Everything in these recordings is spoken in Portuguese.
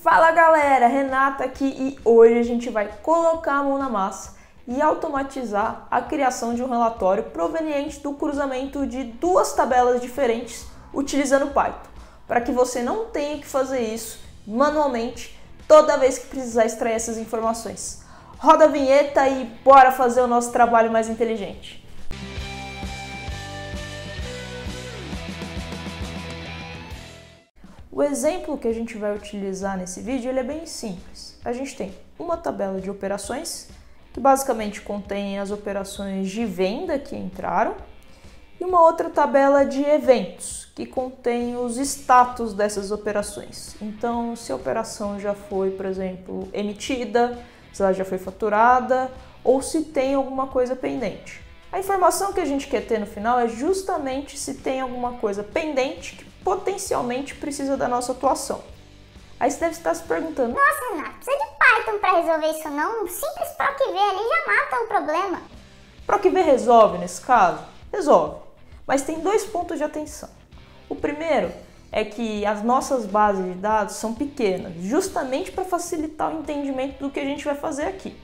Fala galera, Renata aqui e hoje a gente vai colocar a mão na massa e automatizar a criação de um relatório proveniente do cruzamento de duas tabelas diferentes utilizando Python, para que você não tenha que fazer isso manualmente toda vez que precisar extrair essas informações. Roda a vinheta e bora fazer o nosso trabalho mais inteligente. O exemplo que a gente vai utilizar nesse vídeo ele é bem simples. A gente tem uma tabela de operações, que basicamente contém as operações de venda que entraram, e uma outra tabela de eventos, que contém os status dessas operações. Então, se a operação já foi, por exemplo, emitida, se ela já foi faturada, ou se tem alguma coisa pendente. A informação que a gente quer ter no final é justamente se tem alguma coisa pendente que potencialmente precisa da nossa atuação. Aí você deve estar se perguntando: nossa, Renato, precisa de Python para resolver isso não? Um simples PROC-V ali já mata o problema. PROC-V resolve nesse caso? Resolve, mas tem dois pontos de atenção. O primeiro é que as nossas bases de dados são pequenas, justamente para facilitar o entendimento do que a gente vai fazer aqui.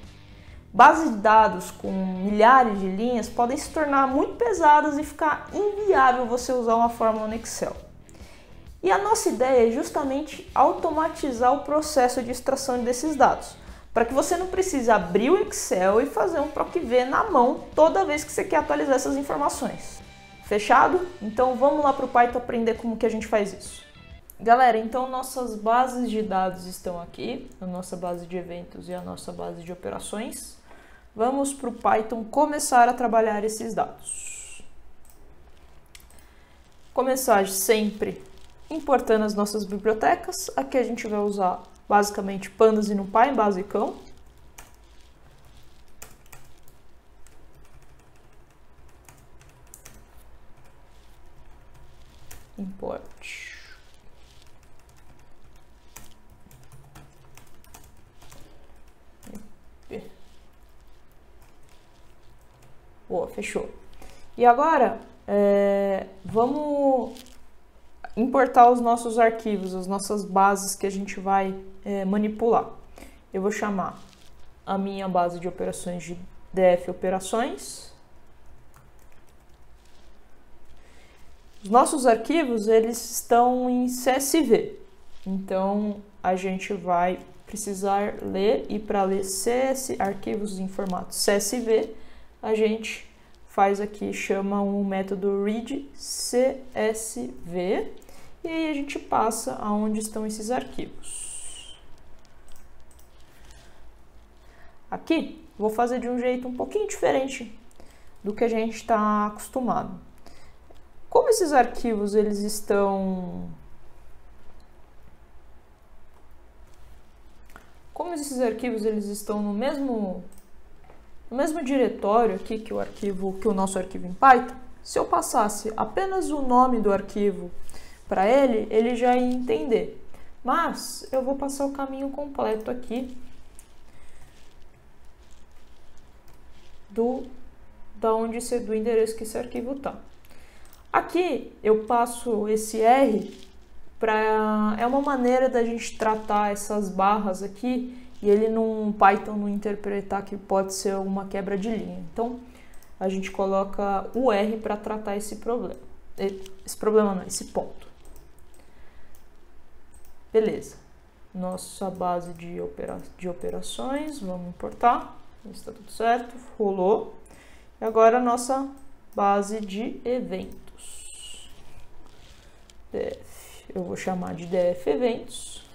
Bases de dados com milhares de linhas podem se tornar muito pesadas e ficar inviável você usar uma fórmula no Excel. E a nossa ideia é justamente automatizar o processo de extração desses dados, para que você não precise abrir o Excel e fazer um PROC-V na mão toda vez que você quer atualizar essas informações. Fechado? Então vamos lá para o Python aprender como que a gente faz isso. Galera, então nossas bases de dados estão aqui, a nossa base de eventos e a nossa base de operações. Vamos para o Python começar a trabalhar esses dados. Começar sempre importando as nossas bibliotecas. Aqui a gente vai usar basicamente Pandas e NumPy, basicão. Import. Boa, fechou. E agora, vamos importar os nossos arquivos, as nossas bases que a gente vai manipular. Eu vou chamar a minha base de operações de df operações. Os nossos arquivos, eles estão em CSV. Então, a gente vai precisar ler, e para ler arquivos em formato CSV, a gente faz aqui, chama um método read CSV, e aí a gente passa aonde estão esses arquivos. Aqui, vou fazer de um jeito um pouquinho diferente do que a gente está acostumado. Como esses arquivos, eles estão... no mesmo diretório aqui que o nosso arquivo em Python, se eu passasse apenas o nome do arquivo para ele já ia entender. Mas eu vou passar o caminho completo aqui do endereço que esse arquivo está. Aqui eu passo esse R é uma maneira da gente tratar essas barras aqui e ele no Python não interpretar que pode ser uma quebra de linha. Então, a gente coloca o R para tratar esse problema. Esse ponto. Beleza. Nossa base de operações, vamos importar. Está tudo certo, rolou. E agora a nossa base de eventos. Eu vou chamar de df eventos.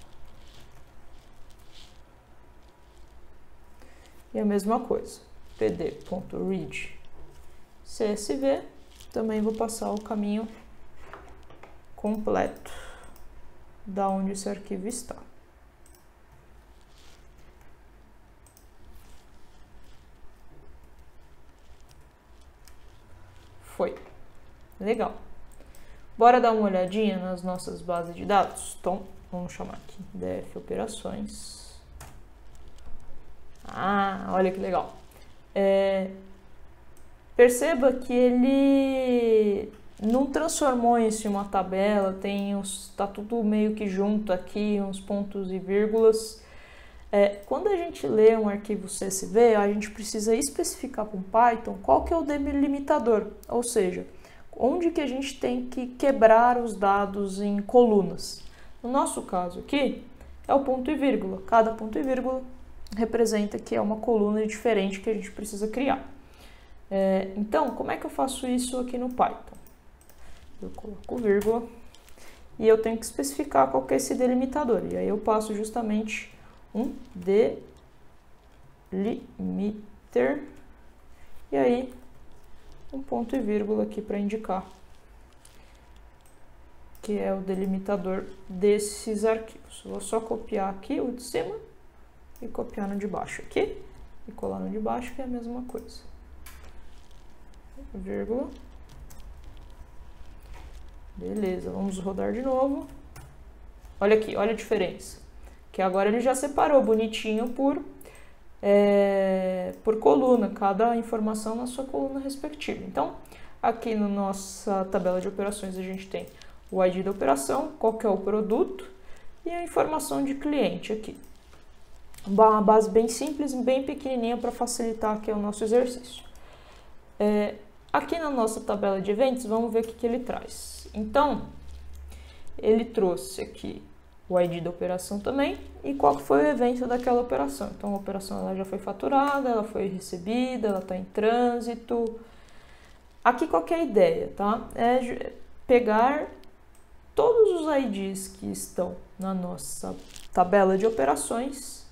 E a mesma coisa, pd.read CSV, também vou passar o caminho completo da onde esse arquivo está. Foi. Legal. Bora dar uma olhadinha nas nossas bases de dados? Então, vamos chamar aqui df operações. Ah, olha que legal. Perceba que ele não transformou isso em uma tabela, tá tudo meio que junto aqui, uns pontos e vírgulas. Quando a gente lê um arquivo CSV, a gente precisa especificar para o Python qual que é o delimitador, ou seja, onde que a gente tem que quebrar os dados em colunas. No nosso caso aqui, é o ponto e vírgula. Cada ponto e vírgula representa que é uma coluna diferente que a gente precisa criar. Então, como é que eu faço isso aqui no Python? Eu coloco vírgula e eu tenho que especificar qual que é esse delimitador. E aí eu passo justamente um delimiter e aí um ponto e vírgula aqui para indicar que é o delimitador desses arquivos. Eu vou só copiar aqui o de cima e copiar no de baixo aqui e colar no de baixo, que é a mesma coisa. Vírgula. Beleza, vamos rodar de novo. Olha aqui, olha a diferença. Que agora ele já separou bonitinho por coluna, cada informação na sua coluna respectiva. Então, aqui na nossa tabela de operações a gente tem o ID da operação, qual que é o produto e a informação de cliente aqui. Uma base bem simples, bem pequenininha para facilitar aqui o nosso exercício. Aqui na nossa tabela de eventos, vamos ver o que ele traz. Então, ele trouxe aqui o ID da operação também e qual que foi o evento daquela operação. Então, a operação ela já foi faturada, ela foi recebida, ela está em trânsito. Aqui qual que é a ideia, tá? É pegar todos os IDs que estão na nossa tabela de operações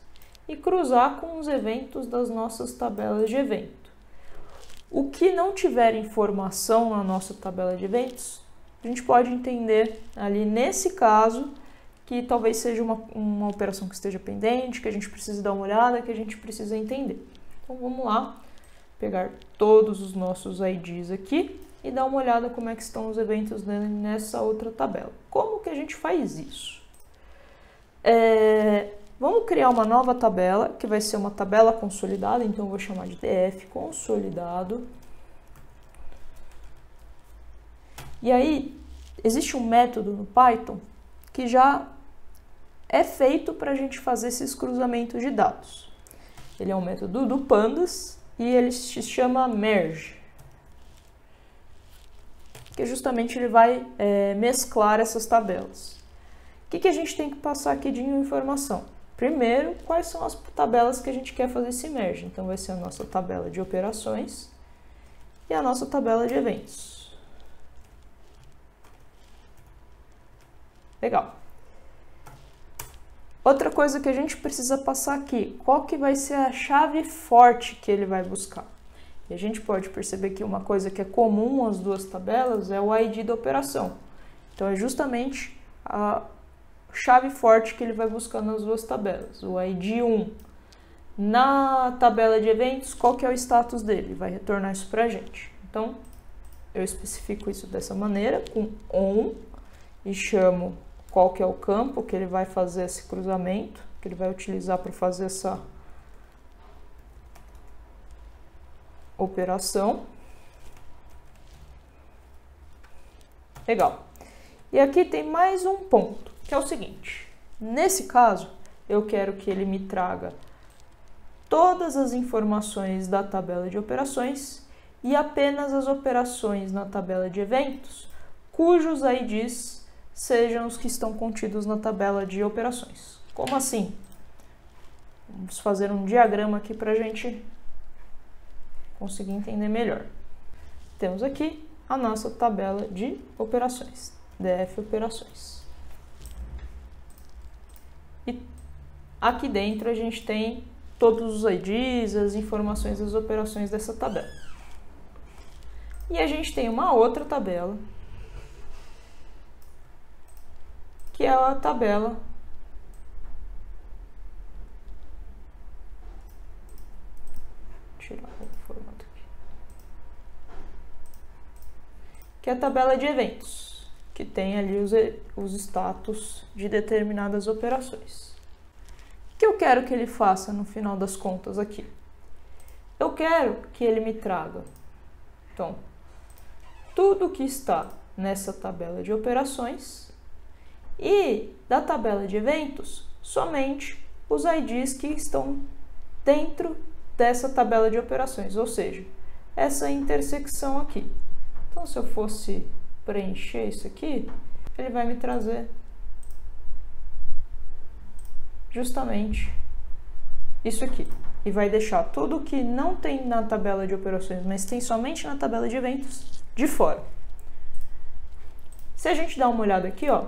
e cruzar com os eventos das nossas tabelas de evento. O que não tiver informação na nossa tabela de eventos, a gente pode entender ali nesse caso que talvez seja uma operação que esteja pendente, que a gente precisa dar uma olhada, que a gente precisa entender. Então vamos lá, pegar todos os nossos IDs aqui e dar uma olhada como é que estão os eventos nessa outra tabela. Como que a gente faz isso? Vamos criar uma nova tabela, que vai ser uma tabela consolidada, então eu vou chamar de df consolidado. E aí, existe um método no Python que já é feito para a gente fazer esses cruzamentos de dados. Ele é um método do Pandas e ele se chama merge, que justamente ele vai mesclar essas tabelas. O que a gente tem que passar aqui de informação? Primeiro, quais são as tabelas que a gente quer fazer esse merge. Então, vai ser a nossa tabela de operações e a nossa tabela de eventos. Legal. Outra coisa que a gente precisa passar aqui, qual que vai ser a chave forte que ele vai buscar? E a gente pode perceber que uma coisa que é comum às duas tabelas é o ID da operação. Então, é justamente a chave forte que ele vai buscar nas duas tabelas, o ID 1. Na tabela de eventos, qual que é o status dele? Ele vai retornar isso para a gente. Então, eu especifico isso dessa maneira, com on, e chamo qual que é o campo que ele vai fazer esse cruzamento, que ele vai utilizar para fazer essa operação. Legal. E aqui tem mais um ponto, que é o seguinte. Nesse caso, eu quero que ele me traga todas as informações da tabela de operações e apenas as operações na tabela de eventos, cujos IDs sejam os que estão contidos na tabela de operações. Como assim? Vamos fazer um diagrama aqui para a gente conseguir entender melhor. Temos aqui a nossa tabela de operações, df operações. E aqui dentro a gente tem todos os IDs, as informações das operações dessa tabela. E a gente tem uma outra tabela, que é a tabela tirar o formato aqui. Que é a tabela de eventos, que tem ali os status de determinadas operações. O que eu quero que ele faça no final das contas aqui? Eu quero que ele me traga, então, tudo que está nessa tabela de operações e da tabela de eventos, somente os IDs que estão dentro dessa tabela de operações, ou seja, essa intersecção aqui. Então, se eu fosse preencher isso aqui, ele vai me trazer justamente isso aqui. E vai deixar tudo que não tem na tabela de operações, mas tem somente na tabela de eventos, de fora. Se a gente dá uma olhada aqui, ó,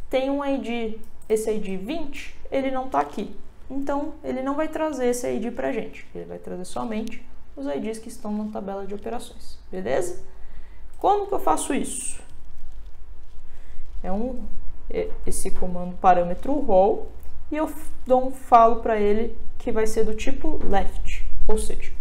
tem um ID, esse ID 20, ele não está aqui. Então, ele não vai trazer esse ID para a gente. Ele vai trazer somente os IDs que estão na tabela de operações. Beleza? Como que eu faço isso? Esse comando parâmetro rol e eu falo para ele que vai ser do tipo left. Ou seja,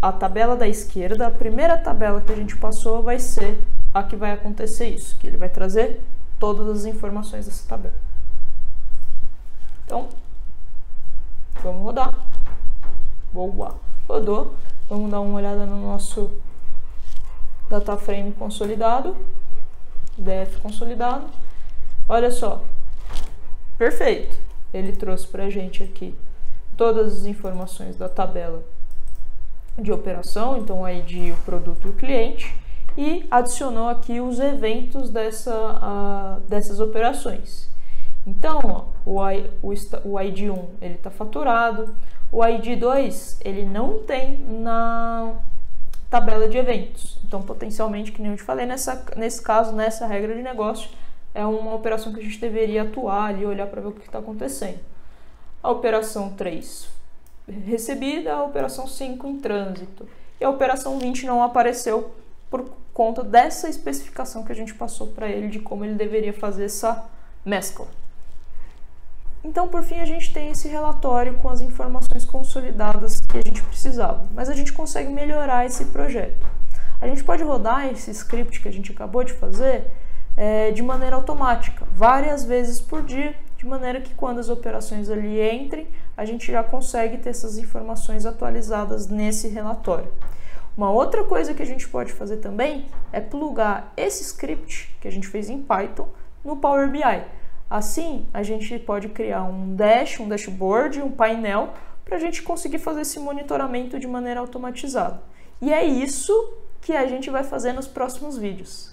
a tabela da esquerda, a primeira tabela que a gente passou vai ser a que vai acontecer isso, que ele vai trazer todas as informações dessa tabela. Então, vamos rodar. Boa, rodou. Vamos dar uma olhada no nosso data frame consolidado, DF consolidado. Olha só, perfeito. Ele trouxe para a gente aqui todas as informações da tabela de operação, então o ID, o produto e o cliente, e adicionou aqui os eventos dessas operações. Então, ó, o ID 1 ele está faturado, o ID 2 ele não tem na tabela de eventos. Então, potencialmente, que nem eu te falei, nesse caso, nessa regra de negócio, é uma operação que a gente deveria atuar ali, olhar para ver o que está acontecendo. A operação 3 recebida, a operação 5 em trânsito. E a operação 20 não apareceu por conta dessa especificação que a gente passou para ele de como ele deveria fazer essa mescla. Então, por fim, a gente tem esse relatório com as informações consolidadas que a gente precisava. Mas a gente consegue melhorar esse projeto. A gente pode rodar esse script que a gente acabou de fazer de maneira automática, várias vezes por dia, de maneira que quando as operações ali entrem, a gente já consegue ter essas informações atualizadas nesse relatório. Uma outra coisa que a gente pode fazer também é plugar esse script que a gente fez em Python no Power BI. Assim, a gente pode criar um dashboard, um painel, para a gente conseguir fazer esse monitoramento de maneira automatizada. E é isso que a gente vai fazer nos próximos vídeos.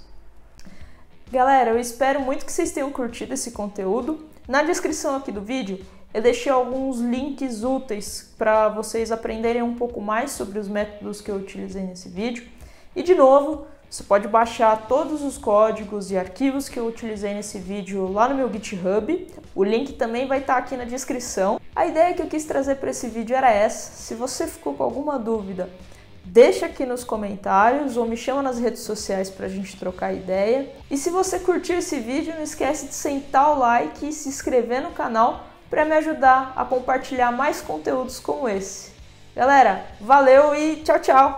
Galera, eu espero muito que vocês tenham curtido esse conteúdo. Na descrição aqui do vídeo, eu deixei alguns links úteis para vocês aprenderem um pouco mais sobre os métodos que eu utilizei nesse vídeo. E de novo, você pode baixar todos os códigos e arquivos que eu utilizei nesse vídeo lá no meu GitHub. O link também vai estar aqui na descrição. A ideia que eu quis trazer para esse vídeo era essa. Se você ficou com alguma dúvida, deixa aqui nos comentários ou me chama nas redes sociais para a gente trocar ideia. E se você curtiu esse vídeo, não esquece de sentar o like e se inscrever no canal para me ajudar a compartilhar mais conteúdos como esse. Galera, valeu e tchau, tchau!